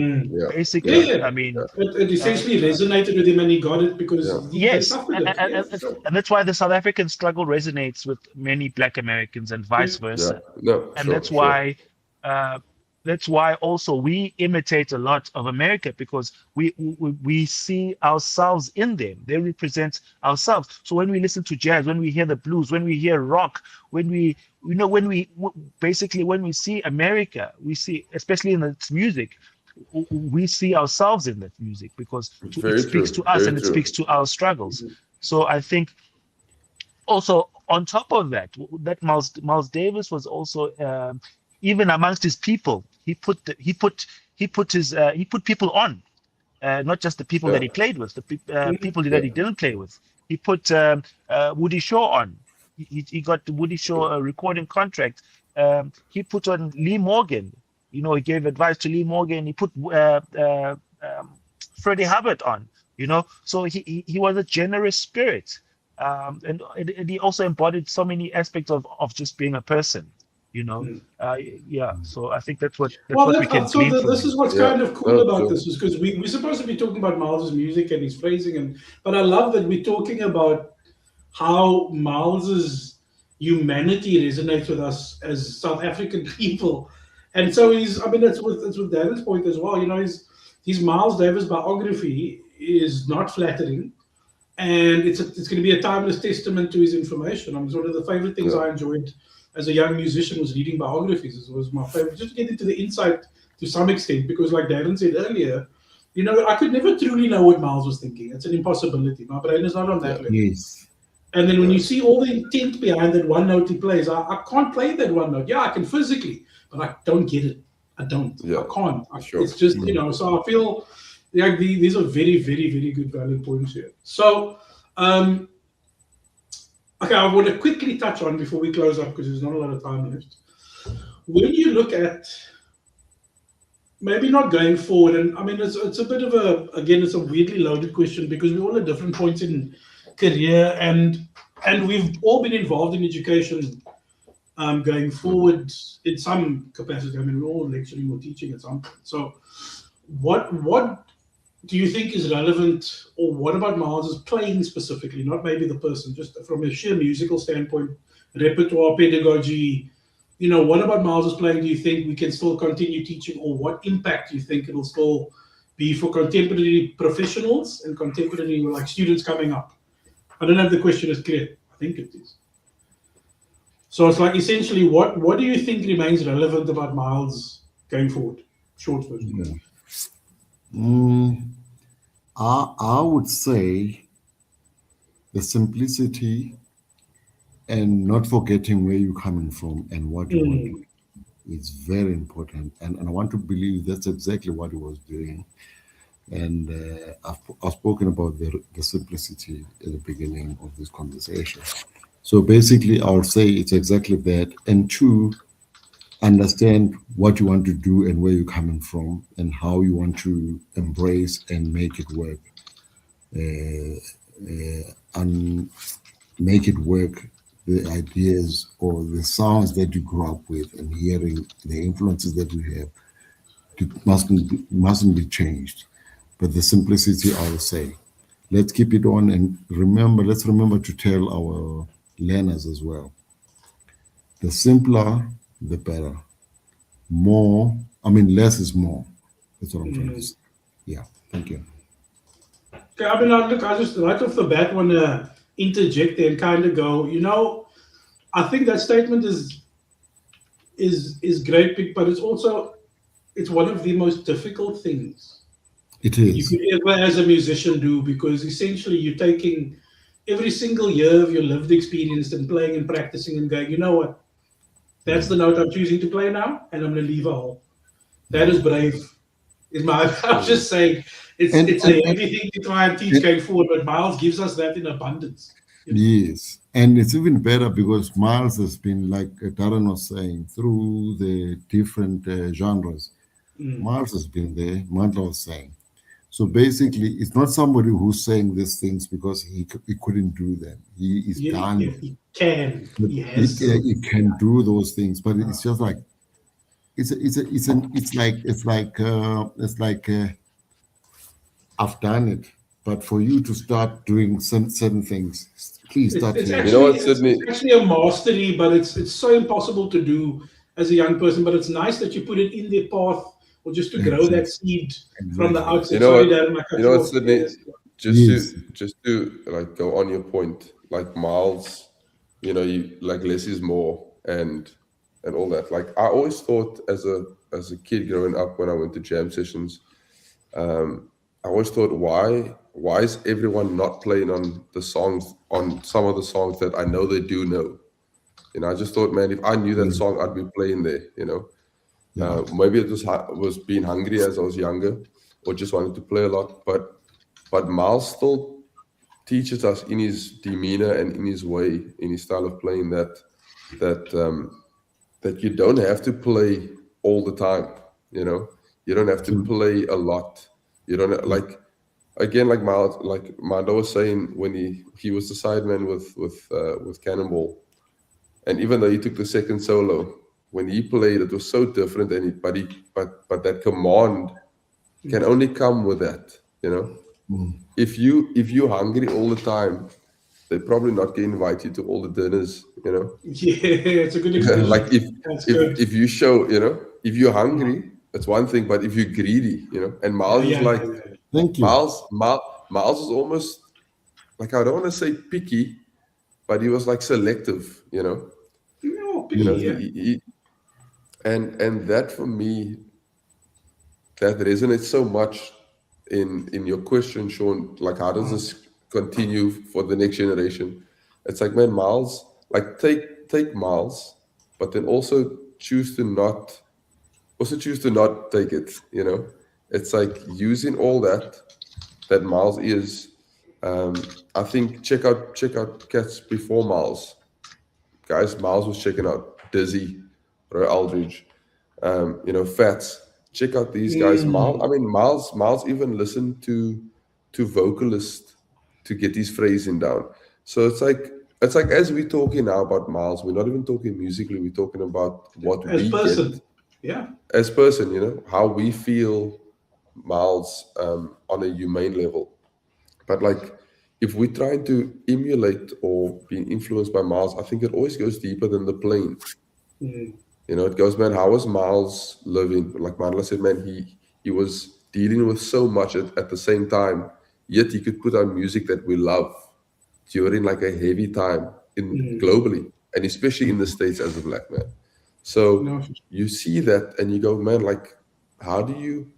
Speaker 3: basically.
Speaker 1: I mean, it essentially resonated with him, and he got it because
Speaker 3: and that's why the South African struggle resonates with many Black Americans and vice versa. That's why also we imitate a lot of America, because we see ourselves in them. They represent ourselves. So when we listen to jazz, when we hear the blues, when we hear rock, when we see America, we see, especially in its music, we see ourselves in that music because it speaks to us and it speaks to our struggles. So I think also on top of that Miles Davis was also even amongst his people, he put people on, not just the people that he played with, the people that he didn't play with. He put Woody Shaw on. He got Woody Shaw a recording contract. He put on Lee Morgan. He gave advice to Lee Morgan. He put Freddie Hubbard on. So he was a generous spirit. and he also embodied so many aspects of just being a person. Yeah. So I think that's what we can
Speaker 1: so
Speaker 3: glean from
Speaker 1: this
Speaker 3: him.
Speaker 1: is what's
Speaker 4: Yeah.
Speaker 1: kind of cool about this, is because we're supposed to be talking about Miles's music and his phrasing, but I love that we're talking about how Miles's humanity resonates with us as South African people. And so that's with David's point as well. His Miles Davis biography is not flattering, and it's going to be a timeless testament to his information. It's one of the favorite things I enjoyed as a young musician was reading biographies. It was my favorite, just to get into the insight to some extent, because like Darren said earlier, I could never truly know what Miles was thinking. It's an impossibility. My brain is not on that level.
Speaker 2: Yes.
Speaker 1: And then when you see all the intent behind that one note he plays, I can't play that one note. Yeah, I can physically, but I don't get it. I don't.
Speaker 4: Yeah,
Speaker 1: I can't.
Speaker 4: sure.
Speaker 1: It's just, so I feel like these are very, very, very good valid points here. So, okay, I want to quickly touch on before we close up, because there's not a lot of time left. When you look at maybe not going forward, and it's a bit of it's a weirdly loaded question, because we're all at different points in career, and we've all been involved in education going forward in some capacity. We're all lecturing or teaching at some point. So what do you think is relevant, or what about Miles's playing specifically, not maybe the person, just from a sheer musical standpoint, repertoire, pedagogy, what about Miles's playing do you think we can still continue teaching, or what impact do you think it'll still be for contemporary professionals and contemporary students coming up? I don't know if the question is clear. I think it is. So it's essentially, what do you think remains relevant about Miles going forward? Short version.
Speaker 2: I would say the simplicity and not forgetting where you're coming from and what you want to do is very important. And I want to believe that's exactly what he was doing. And I've spoken about the simplicity at the beginning of this conversation. So basically, I would say it's exactly that. And two, understand what you want to do and where you're coming from and how you want to embrace and make it work. And make it work, the ideas or the sounds that you grew up with and hearing, the influences that you have, it mustn't be changed. But the simplicity, I would say, let's keep it on, and let's remember to tell our learners as well. The simpler, the better. Less is more. That's what I'm trying to say. Yeah, thank you.
Speaker 1: Okay, I just right off the bat want to interject there and kind of go, I think that statement is great, but it's one of the most difficult things
Speaker 2: it is
Speaker 1: you could ever as a musician do, because essentially you're taking every single year of your lived experience and playing and practicing and going, you know what, that's the note I'm choosing to play now, and I'm going to leave a hole. That is brave. I'm just saying, it's a heavy thing to try and teach going forward, but Miles gives us that in abundance.
Speaker 2: Yes, and it's even better because Miles has been, like Darren was saying, through the different genres. Miles has been there, Mandla was saying. So basically, it's not somebody who's saying these things because he couldn't do them. He is done.
Speaker 1: He can.
Speaker 2: He can do those things, but it's just like it's like I've done it. But for you to start doing certain things, please start.
Speaker 1: It's actually a mastery, but it's so impossible to do as a young person. But it's nice that you put it in their path, or just to grow that seed from the outset.
Speaker 4: Sydney, just to like go on your point, like Miles, less is more, and all that. Like I always thought as a kid growing up, when I went to jam sessions, I always thought, why is everyone not playing on some of the songs that I know they do know? I just thought, man, if I knew that song, I'd be playing there. Maybe it was being hungry as I was younger, or just wanted to play a lot. But Miles still teaches us in his demeanor and in his way, in his style of playing, that you don't have to play all the time. You don't have to play a lot. You don't again, like Miles, like Mando was saying, when he was the sideman with Cannonball, and even though he took the second solo, when he played, it was so different. And but that command can only come with that, you know. If you're hungry all the time, they're probably not going to invite you to all the dinners, you know.
Speaker 1: Yeah, it's a good expression.
Speaker 4: Like
Speaker 1: That's good.
Speaker 4: if you show, you know, if you're hungry, it's one thing, but if you're greedy, you know. And Miles is like,
Speaker 2: Thank you.
Speaker 4: Miles is almost like, I don't want to say picky, but he was like selective, you know.
Speaker 1: No,
Speaker 4: You know,
Speaker 1: yeah.
Speaker 4: and that for me, that resonates so much in your question, Sean. Like, how does this continue for the next generation? It's like, man, Miles, like take Miles, but then also choose to not take it. You know, it's like using all that Miles is. I think check out cats before Miles, guys. Miles was checking out Dizzy, Roy Aldridge, you know, Fats. Check out these guys. Miles even listened to vocalists to get his phrasing down. So it's like as we're talking now about Miles, we're not even talking musically. We're talking about what
Speaker 1: As
Speaker 4: we
Speaker 1: person,
Speaker 4: get
Speaker 1: yeah.
Speaker 4: as person. You know, how we feel Miles on a humane level. But like, if we're trying to emulate or be influenced by Miles, I think it always goes deeper than the plane. You know, it goes, man, how was Miles living? Like Marla said, man, he was dealing with so much at the same time, yet he could put out music that we love during like a heavy time in globally, and especially in the States as a black man. So
Speaker 1: No,
Speaker 4: you see that and you go, man, like, how do you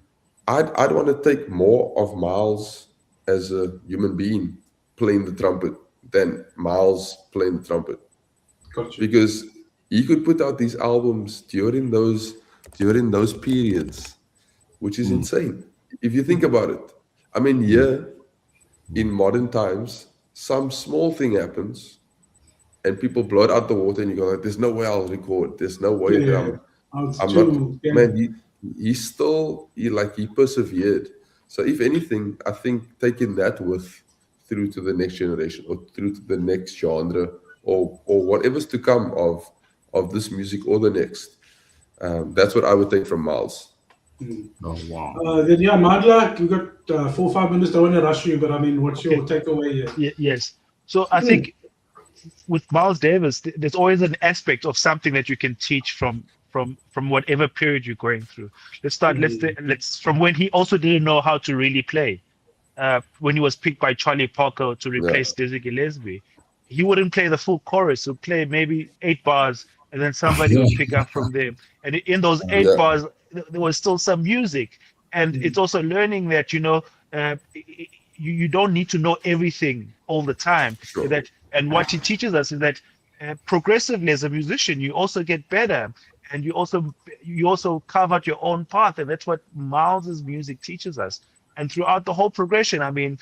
Speaker 4: I'd want to take more of Miles as a human being playing the trumpet than Miles playing the trumpet,
Speaker 1: gotcha.
Speaker 4: because he could put out these albums during those periods, which is insane if you think about it. I mean, here in modern times, some small thing happens and people blow it out the water, and you go like, "There's no way I'll record. There's no way that
Speaker 1: Yeah, it's
Speaker 4: I'm not."
Speaker 1: too. Yeah.
Speaker 4: Man, he persevered. So if anything, I think taking that with through to the next generation or through to the next genre or whatever's to come of this music or the next, that's what I would take from Miles.
Speaker 2: Oh wow.
Speaker 1: Then yeah, Madla, you got 4 or 5 minutes. Don't want to rush you, but I mean, what's your takeaway here?
Speaker 3: Yes. So I think with Miles Davis, there's always an aspect of something that you can teach from whatever period you're going through. Let's start. Let's from when he also didn't know how to really play. When he was picked by Charlie Parker to replace Dizzy Gillespie, he wouldn't play the full chorus. He'd play maybe 8 bars, and then somebody would pick up from there. And in those 8 bars, there was still some music. And it's also learning that you don't need to know everything all the time.
Speaker 4: Sure.
Speaker 3: And what he teaches us is that progressively as a musician, you also get better, and you also carve out your own path, and that's what Miles's music teaches us. And throughout the whole progression, I mean,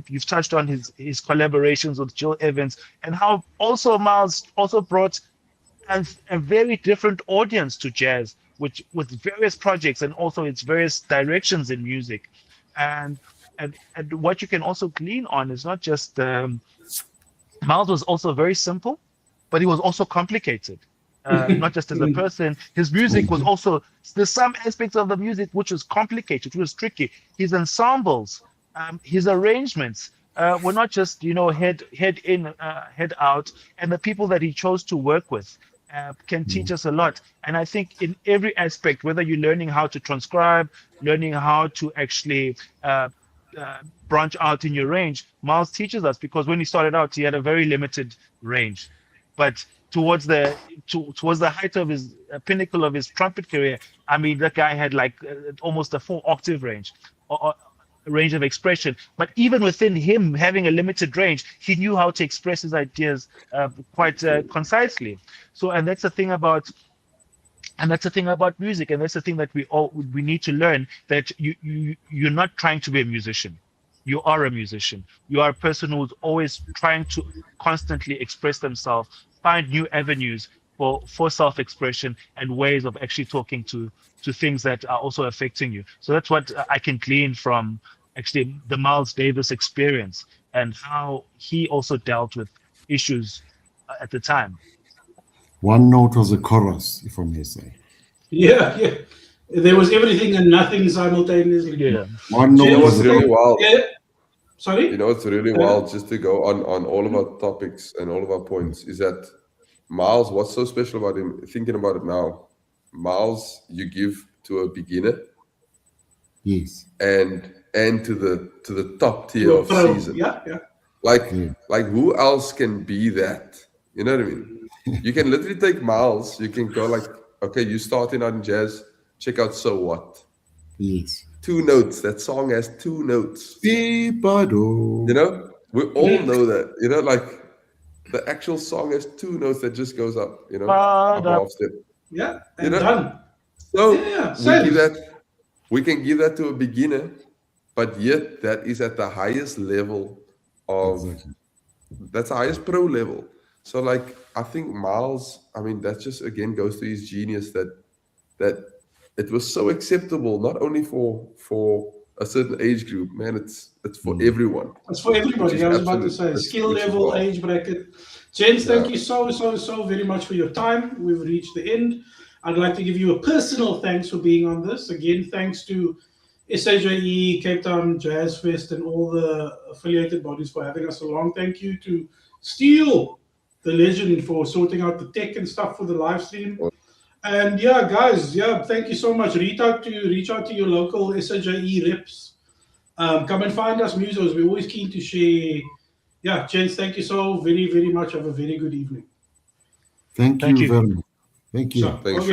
Speaker 3: you've touched on his collaborations with Jill Evans, and how also Miles also brought a very different audience to jazz, which with various projects and also its various directions in music, and what you can also glean on is not just Miles was also very simple, but he was also complicated. Not just as a person, his music was also, there's some aspects of the music which was complicated, which was tricky. His ensembles, his arrangements were not just head in, head out, and the people that he chose to work with can teach us a lot. And I think in every aspect, whether you're learning how to transcribe, learning how to actually branch out in your range, Miles teaches us, because when he started out, he had a very limited range, but towards the height of his pinnacle of his trumpet career, I mean, that guy had like almost a 4-octave range, or range of expression. But even within him having a limited range, he knew how to express his ideas quite concisely. So, and that's the thing about music, and that's the thing that we need to learn, that you're not trying to be a musician. You are a musician. You are a person who's always trying to constantly express themselves, find new avenues for self-expression and ways of actually talking to things that are also affecting you. So that's what I can glean from actually the Miles Davis experience and how he also dealt with issues at the time.
Speaker 2: One note was a chorus, if I may say.
Speaker 1: Yeah, yeah. There was everything and nothing simultaneously.
Speaker 3: Yeah.
Speaker 2: One
Speaker 4: You know
Speaker 2: note
Speaker 4: what's
Speaker 2: was
Speaker 4: really wild?
Speaker 1: Yeah. Sorry?
Speaker 4: You know what's really wild, just to go on all of our topics and all of our points, is that Miles, what's so special about him, thinking about it now, Miles, you give to a beginner
Speaker 2: yes.
Speaker 4: and to the top tier
Speaker 1: To a
Speaker 4: of
Speaker 1: pro.
Speaker 4: season.
Speaker 1: Yeah, yeah.
Speaker 4: Like who else can be that? You know what I mean? You can literally take Miles, you can go like, okay, you starting out in jazz, check out So What.
Speaker 2: Yes.
Speaker 4: 2 notes. That song has 2 notes.
Speaker 2: Pipado.
Speaker 4: You know? We all know that. You know, like the actual song has 2 notes that just goes up, you know, up half step.
Speaker 1: Yeah,
Speaker 4: You
Speaker 1: and
Speaker 4: know?
Speaker 1: done.
Speaker 4: So
Speaker 1: Yeah,
Speaker 4: we can give that to a beginner, but yet that is at the highest level of
Speaker 2: Exactly.
Speaker 4: that's the highest pro level. So like I think Miles, I mean, that just again goes to his genius that it was so acceptable, not only for a certain age group, man, it's for everyone.
Speaker 1: It's for everybody. I was about to say skill level, age bracket. Gents, thank you so very much for your time. We've reached the end. I'd like to give you a personal thanks for being on this. Again, thanks to SAJE, Cape Town Jazz Fest, and all the affiliated bodies for having us along. Thank you to Steel, the legend, for sorting out the tech and stuff for the live stream. And yeah, guys, thank you so much. Reach out to your local SAJE reps. Come and find us, musos. We're always keen to share. Yeah, gents, thank you so very much. Have a very good evening.
Speaker 2: Thank you very much. Thank you.
Speaker 1: So,
Speaker 4: Thanks,
Speaker 1: okay.